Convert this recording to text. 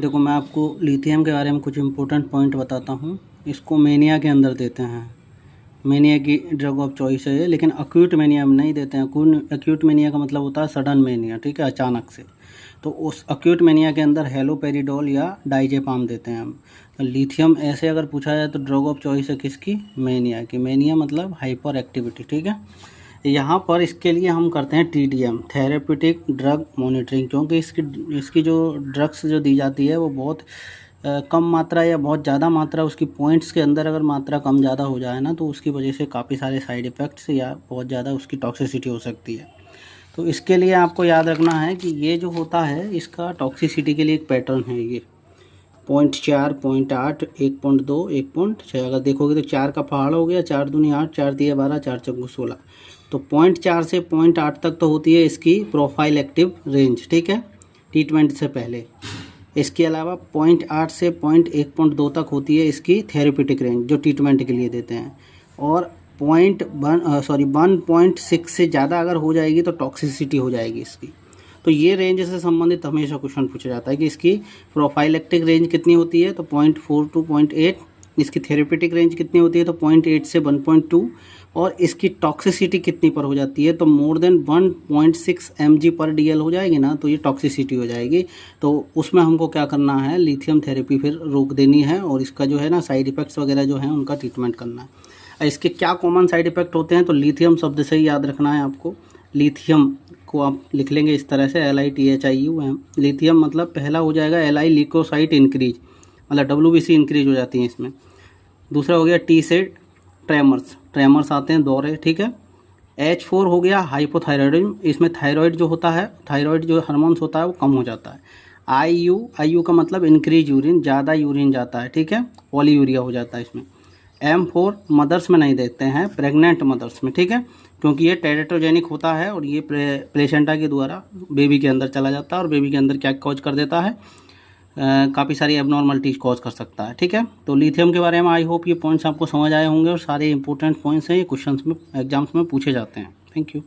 देखो मैं आपको लिथियम के बारे में कुछ इम्पोर्टेंट पॉइंट बताता हूँ। इसको मेनिया के अंदर देते हैं, मेनिया की ड्रग ऑफ चॉइस है ये, लेकिन अक्यूट मेनिया में नहीं देते हैं। अक्यूट मेनिया का मतलब होता है सडन मेनिया, ठीक है, अचानक से। तो उस अक्यूट मेनिया के अंदर हेलोपेरिडोल या डाइजेपाम देते हैं हम। तो लिथियम ऐसे अगर पूछा जाए तो ड्रग ऑफ चॉइस है किसकी? मेनिया की। मेनिया मतलब हाइपर एक्टिविटी, ठीक है। यहाँ पर इसके लिए हम करते हैं TDM, थेरेप्यूटिक ड्रग मॉनिटरिंग, क्योंकि इसकी जो ड्रग्स जो दी जाती है वो बहुत कम मात्रा या बहुत ज़्यादा मात्रा, उसकी पॉइंट्स के अंदर अगर मात्रा कम ज़्यादा हो जाए ना, तो उसकी वजह से काफ़ी सारे साइड इफ़ेक्ट्स या बहुत ज़्यादा उसकी टॉक्सिसिटी हो सकती है। तो इसके लिए आपको याद रखना है कि ये जो होता है इसका टॉक्सिसिटी के लिए एक पैटर्न है। ये 0.4, 0.8, 1.2, 1.6। अगर देखोगे तो 4 का पहाड़ हो गया, 4 दूनी 8, 4 दिए 12, 4 चौको 16। तो 0.4 से 0.8 तक तो होती है इसकी प्रोफाइल एक्टिव रेंज, ठीक है, T20 से पहले। इसके अलावा 0.8 से 1.2 तक होती है इसकी थेरेप्यूटिक रेंज, जो T20 के लिए देते हैं। और 1.6 से ज़्यादा अगर हो जाएगी तो टॉक्सिसिटी हो जाएगी इसकी। तो ये रेंज से संबंधित हमेशा क्वेश्चन पूछा जाता है कि इसकी प्रोफाइलेक्टिक रेंज कितनी होती है, तो 0.4 टू 0.8। इसकी थेरेप्यूटिक रेंज कितनी होती है, तो 0.8 से 1.2। और इसकी टॉक्सिसिटी कितनी पर हो जाती है, तो मोर देन 1.6 mg/dl हो जाएगी ना, तो ये टॉक्सिसिटी हो जाएगी। तो उसमें हमको क्या करना है, लिथियम थेरेपी फिर रोक देनी है, और इसका जो है ना साइड इफ़ेक्ट्स वगैरह जो है उनका ट्रीटमेंट करना है। इसके क्या कॉमन साइड इफ़ेक्ट होते हैं, तो लिथियम शब्द से ही याद रखना है आपको। लिथियम को आप लिख लेंगे इस तरह से, LITHIUM। लिथियम मतलब पहला हो जाएगा Li ल्यूकोसाइट इंक्रीज, मतलब WBC इंक्रीज हो जाती है इसमें। दूसरा हो गया T से ट्रेमर्स आते हैं, दौरे, ठीक है। H4 हो गया हाइपोथायरॉयडिज्म, इसमें थायराइड जो होता है, थायराइड जो हार्मोन्स होता है वो कम हो जाता है। IU का मतलब इंक्रीज यूरिन, ज़्यादा यूरिन जाता है, ठीक है, पॉलीयूरिया हो जाता है इसमें। M4 मदर्स में नहीं देते हैं, प्रेग्नेंट मदर्स में, ठीक है, क्योंकि ये टेरेटोजेनिक होता है और ये प्लेसेंटा के द्वारा बेबी के अंदर चला जाता है, और बेबी के अंदर क्या कॉज कर देता है, काफ़ी सारी एबनॉर्मलिटीज़ कॉज कर सकता है, ठीक है। तो लिथियम के बारे में आई होप ये पॉइंट्स आपको समझ आए होंगे, और सारे इंपॉर्टेंट पॉइंट्स हैं, ये क्वेश्चंस में एग्जाम्स में पूछे जाते हैं। Thank you.